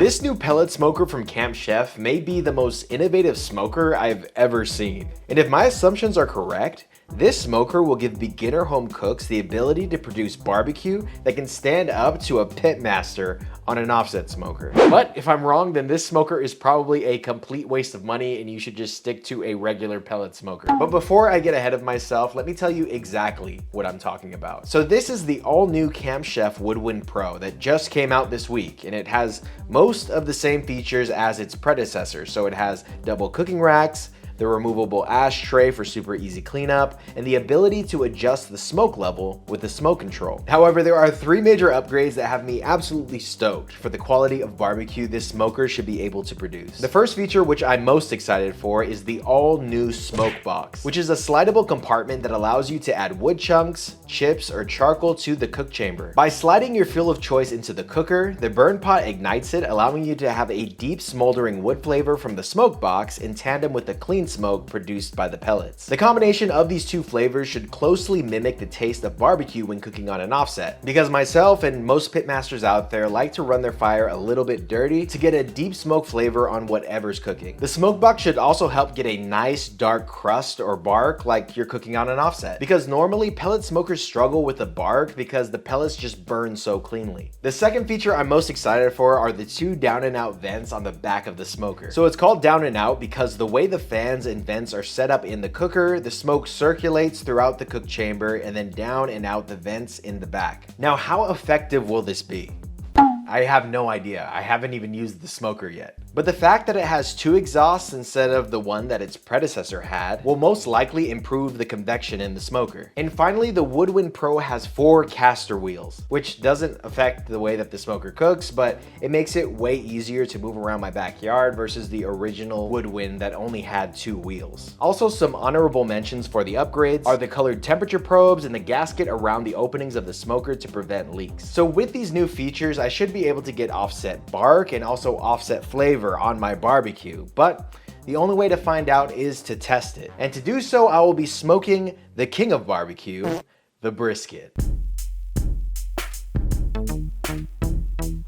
This new pellet smoker from Camp Chef may be the most innovative smoker I've ever seen. And if my assumptions are correct, this smoker will give beginner home cooks the ability to produce barbecue that can stand up to a pitmaster on an offset smoker. But if I'm wrong, then this smoker is probably a complete waste of money and you should just stick to a regular pellet smoker. But before I get ahead of myself, let me tell you exactly what I'm talking about. So this is the all-new Camp Chef WOODWIND Pro that just came out this week, and it has most of the same features as its predecessor. So it has double cooking racks, the removable ashtray for super easy cleanup, and the ability to adjust the smoke level with the smoke control. However, there are 3 major upgrades that have me absolutely stoked for the quality of barbecue this smoker should be able to produce. The first feature, which I'm most excited for, is the all-new smoke box, which is a slidable compartment that allows you to add wood chunks, chips, or charcoal to the cook chamber. By sliding your fuel of choice into the cooker, the burn pot ignites it, allowing you to have a deep smoldering wood flavor from the smoke box in tandem with the clean smoke produced by the pellets. The combination of these 2 flavors should closely mimic the taste of barbecue when cooking on an offset, because myself and most pitmasters out there like to run their fire a little bit dirty to get a deep smoke flavor on whatever's cooking. The smoke box should also help get a nice dark crust or bark like you're cooking on an offset, because normally pellet smokers struggle with the bark because the pellets just burn so cleanly. The second feature I'm most excited for are the 2 down and out vents on the back of the smoker. So it's called down and out because the way the fans and vents are set up in the cooker, the smoke circulates throughout the cook chamber and then down and out the vents in the back. Now, how effective will this be? I have no idea. I haven't even used the smoker yet. But the fact that it has 2 exhausts instead of the one that its predecessor had will most likely improve the convection in the smoker. And finally, the WOODWIND Pro has 4 caster wheels, which doesn't affect the way that the smoker cooks, but it makes it way easier to move around my backyard versus the original WOODWIND that only had 2 wheels. Also, some honorable mentions for the upgrades are the colored temperature probes and the gasket around the openings of the smoker to prevent leaks. So with these new features, I should be able to get offset bark and also offset flavor on my barbecue, but the only way to find out is to test it. And to do so, I will be smoking the king of barbecue, the brisket.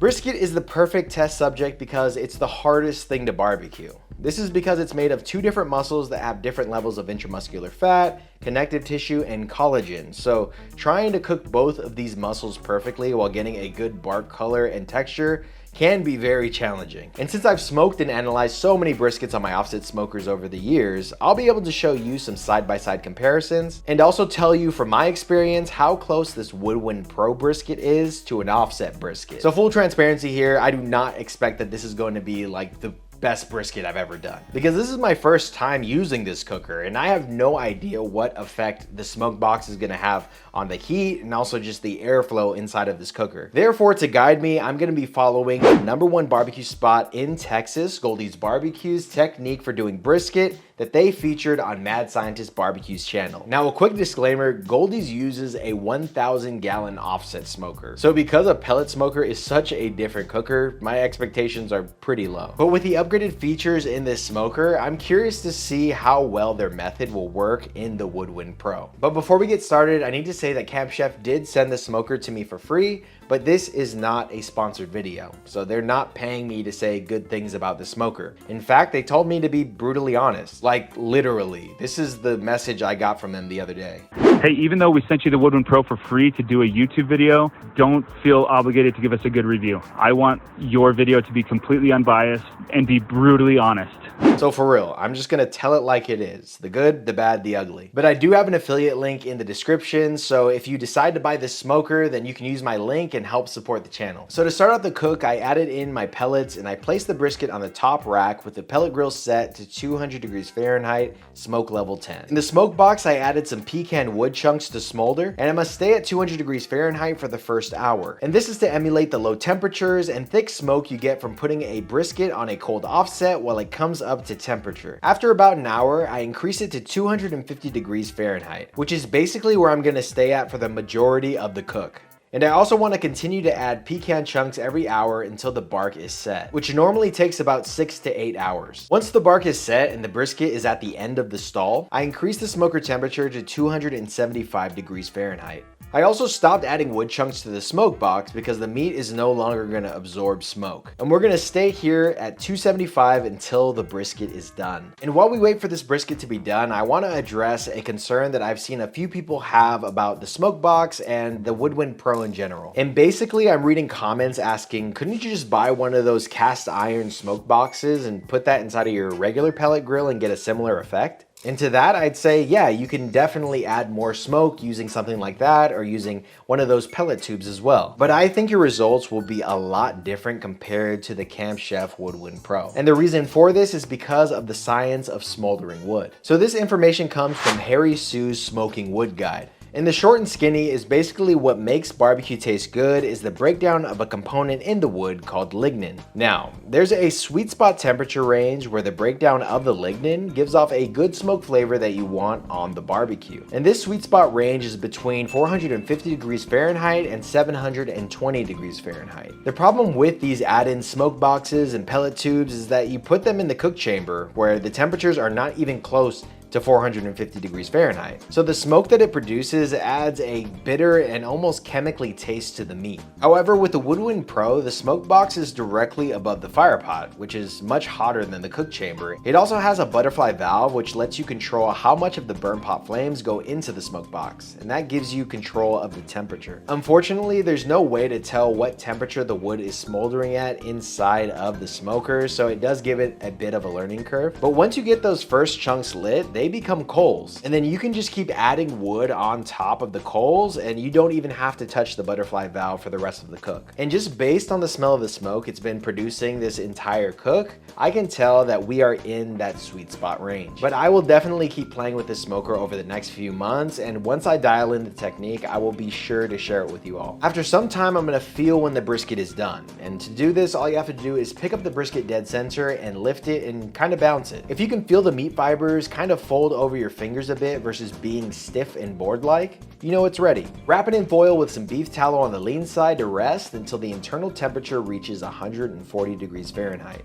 Brisket is the perfect test subject because it's the hardest thing to barbecue. This is because it's made of 2 different muscles that have different levels of intramuscular fat, connective tissue, and collagen. So trying to cook both of these muscles perfectly while getting a good bark color and texture can be very challenging. And since I've smoked and analyzed so many briskets on my offset smokers over the years, I'll be able to show you some side-by-side comparisons and also tell you from my experience how close this WOODWIND Pro brisket is to an offset brisket. So full transparency here, I do not expect that this is going to be like the best brisket I've ever done, because this is my first time using this cooker and I have no idea what effect the smoke box is going to have on the heat and also just the airflow inside of this cooker. Therefore, to guide me, I'm going to be following the #1 barbecue spot in Texas, Goldie's Barbecue's technique for doing brisket that they featured on Mad Scientist Barbecue's channel. Now, a quick disclaimer, Goldie's uses a 1,000-gallon offset smoker. So because a pellet smoker is such a different cooker, my expectations are pretty low. But with the upgraded features in this smoker, I'm curious to see how well their method will work in the WOODWIND Pro. But before we get started, I need to say that Camp Chef did send the smoker to me for free, but this is not a sponsored video. So they're not paying me to say good things about the smoker. In fact, they told me to be brutally honest. Like literally, this is the message I got from them the other day. Hey, even though we sent you the WOODWIND Pro for free to do a YouTube video, don't feel obligated to give us a good review. I want your video to be completely unbiased and be brutally honest. So for real, I'm just gonna tell it like it is. The good, the bad, the ugly. But I do have an affiliate link in the description, so if you decide to buy this smoker, then you can use my link and help support the channel. So to start out the cook, I added in my pellets and I placed the brisket on the top rack with the pellet grill set to 200 degrees Fahrenheit, smoke level 10. In the smoke box, I added some pecan wood chunks to smolder, and I must stay at 200 degrees Fahrenheit for the first hour. And this is to emulate the low temperatures and thick smoke you get from putting a brisket on a cold offset while it comes up to temperature. After about an hour, I increase it to 250 degrees Fahrenheit, which is basically where I'm gonna stay at for the majority of the cook. And I also want to continue to add pecan chunks every hour until the bark is set, which normally takes about 6 to 8 hours. Once the bark is set and the brisket is at the end of the stall, I increase the smoker temperature to 275 degrees Fahrenheit. I also stopped adding wood chunks to the smoke box because the meat is no longer going to absorb smoke. And we're going to stay here at 275 until the brisket is done. And while we wait for this brisket to be done, I want to address a concern that I've seen a few people have about the smoke box and the WOODWIND Pro in general. And basically I'm reading comments asking, couldn't you just buy one of those cast iron smoke boxes and put that inside of your regular pellet grill and get a similar effect? And to that, I'd say, yeah, you can definitely add more smoke using something like that or using one of those pellet tubes as well. But I think your results will be a lot different compared to the campchef WOODWIND Pro. And the reason for this is because of the science of smoldering wood. So this information comes from Harry Sue's Smoking Wood Guide. And the short and skinny is basically what makes barbecue taste good is the breakdown of a component in the wood called lignin. Now, there's a sweet spot temperature range where the breakdown of the lignin gives off a good smoke flavor that you want on the barbecue. And this sweet spot range is between 450 degrees Fahrenheit and 720 degrees Fahrenheit. The problem with these add-in smoke boxes and pellet tubes is that you put them in the cook chamber where the temperatures are not even close to 450 degrees Fahrenheit. So the smoke that it produces adds a bitter and almost chemically taste to the meat. However, with the WOODWIND Pro, the smoke box is directly above the fire pot, which is much hotter than the cook chamber. It also has a butterfly valve, which lets you control how much of the burn pot flames go into the smoke box, and that gives you control of the temperature. Unfortunately, there's no way to tell what temperature the wood is smoldering at inside of the smoker, so it does give it a bit of a learning curve. But once you get those first chunks lit, they become coals, and then you can just keep adding wood on top of the coals and you don't even have to touch the butterfly valve for the rest of the cook. And just based on the smell of the smoke it's been producing this entire cook, I can tell that we are in that sweet spot range. But I will definitely keep playing with this smoker over the next few months, and once I dial in the technique, I will be sure to share it with you all. After some time, I'm gonna feel when the brisket is done. And to do this, all you have to do is pick up the brisket dead center and lift it and kind of bounce it. If you can feel the meat fibers kind of fold over your fingers a bit versus being stiff and board-like, you know it's ready. Wrap it in foil with some beef tallow on the lean side to rest until the internal temperature reaches 140 degrees Fahrenheit.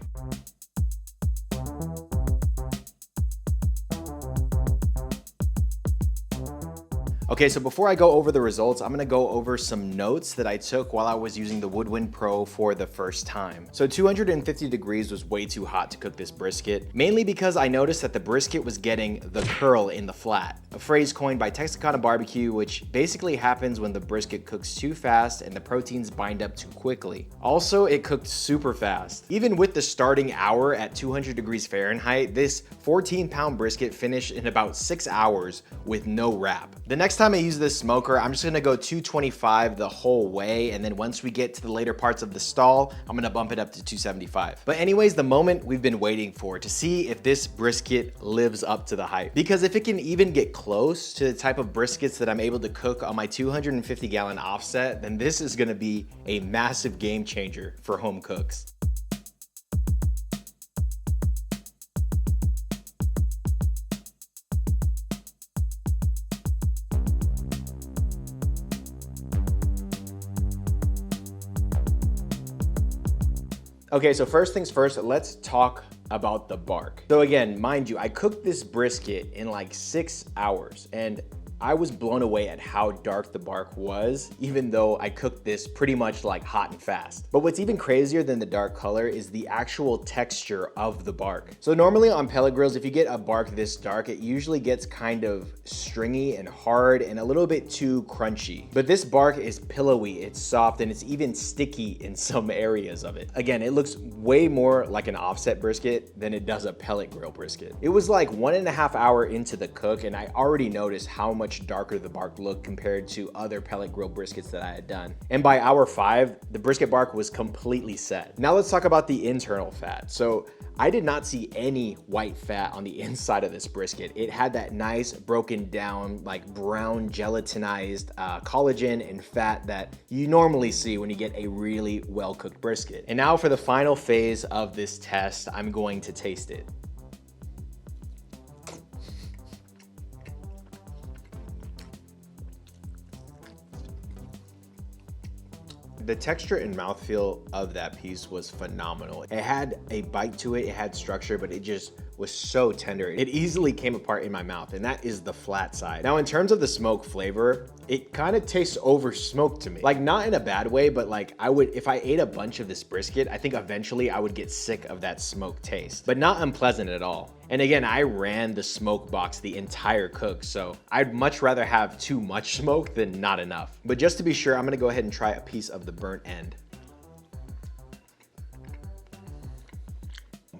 Okay, so before I go over the results, I'm gonna go over some notes that I took while I was using the WOODWIND Pro for the first time. So 250 degrees was way too hot to cook this brisket, mainly because I noticed that the brisket was getting the curl in the flat, a phrase coined by Texarkana Barbecue, which basically happens when the brisket cooks too fast and the proteins bind up too quickly. Also, it cooked super fast. Even with the starting hour at 200 degrees Fahrenheit, this 14-pound brisket finished in about 6 hours with no wrap. The next time I use this smoker, I'm just gonna go 225 the whole way, and then once we get to the later parts of the stall, I'm gonna bump it up to 275. But anyways, the moment we've been waiting for to see if this brisket lives up to the hype. Because if it can even get close to the type of briskets that I'm able to cook on my 250-gallon offset, then this is gonna be a massive game changer for home cooks. Okay, so first things first, let's talk about the bark. So again, mind you, I cooked this brisket in like 6 hours, and I was blown away at how dark the bark was, even though I cooked this pretty much like hot and fast. But what's even crazier than the dark color is the actual texture of the bark. So normally on pellet grills, if you get a bark this dark, it usually gets kind of stringy and hard and a little bit too crunchy. But this bark is pillowy, it's soft, and it's even sticky in some areas of it. Again, it looks way more like an offset brisket than it does a pellet grill brisket. It was like 1.5 hours into the cook, and I already noticed how much darker the bark looked compared to other pellet grill briskets that I had done. And by hour 5, the brisket bark was completely set. Now let's talk about the internal fat. So I did not see any white fat on the inside of this brisket. It had that nice broken down, like brown gelatinized collagen and fat that you normally see when you get a really well-cooked brisket. And now for the final phase of this test, I'm going to taste it. The texture and mouthfeel of that piece was phenomenal. It had a bite to it, it had structure, but it just was so tender. It easily came apart in my mouth, and that is the flat side. Now, in terms of the smoke flavor, it kind of tastes over smoked to me. Like, not in a bad way, but like if I ate a bunch of this brisket, I think eventually I would get sick of that smoke taste, but not unpleasant at all. And again, I ran the smoke box the entire cook, so I'd much rather have too much smoke than not enough. But just to be sure, I'm gonna go ahead and try a piece of the burnt end.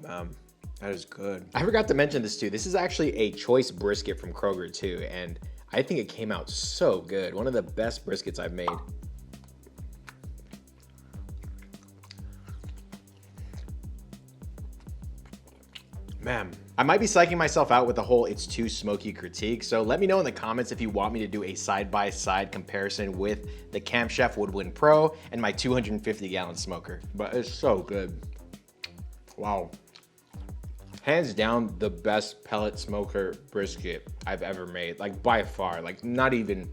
That is good. I forgot to mention this too. This is actually a choice brisket from Kroger too, and I think it came out so good. One of the best briskets I've made. Man, I might be psyching myself out with the whole it's too smoky critique, so let me know in the comments if you want me to do a side-by-side comparison with the Camp Chef Woodwind Pro and my 250-gallon smoker. But it's so good. Wow. Hands down, the best pellet smoker brisket I've ever made, like by far, like not even,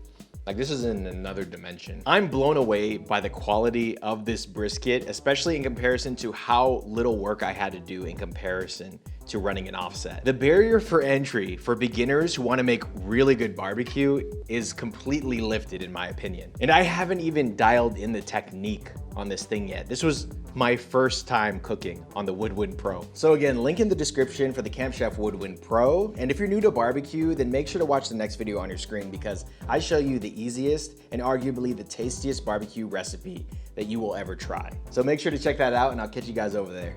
like this is in another dimension. I'm blown away by the quality of this brisket, especially in comparison to how little work I had to do in comparison to running an offset. The barrier for entry for beginners who want to make really good barbecue is completely lifted in my opinion. And I haven't even dialed in the technique on this thing yet. This was my first time cooking on the Woodwind Pro. So again, link in the description for the Camp Chef Woodwind Pro. And if you're new to barbecue, then make sure to watch the next video on your screen because I show you the easiest and arguably the tastiest barbecue recipe that you will ever try. So make sure to check that out and I'll catch you guys over there.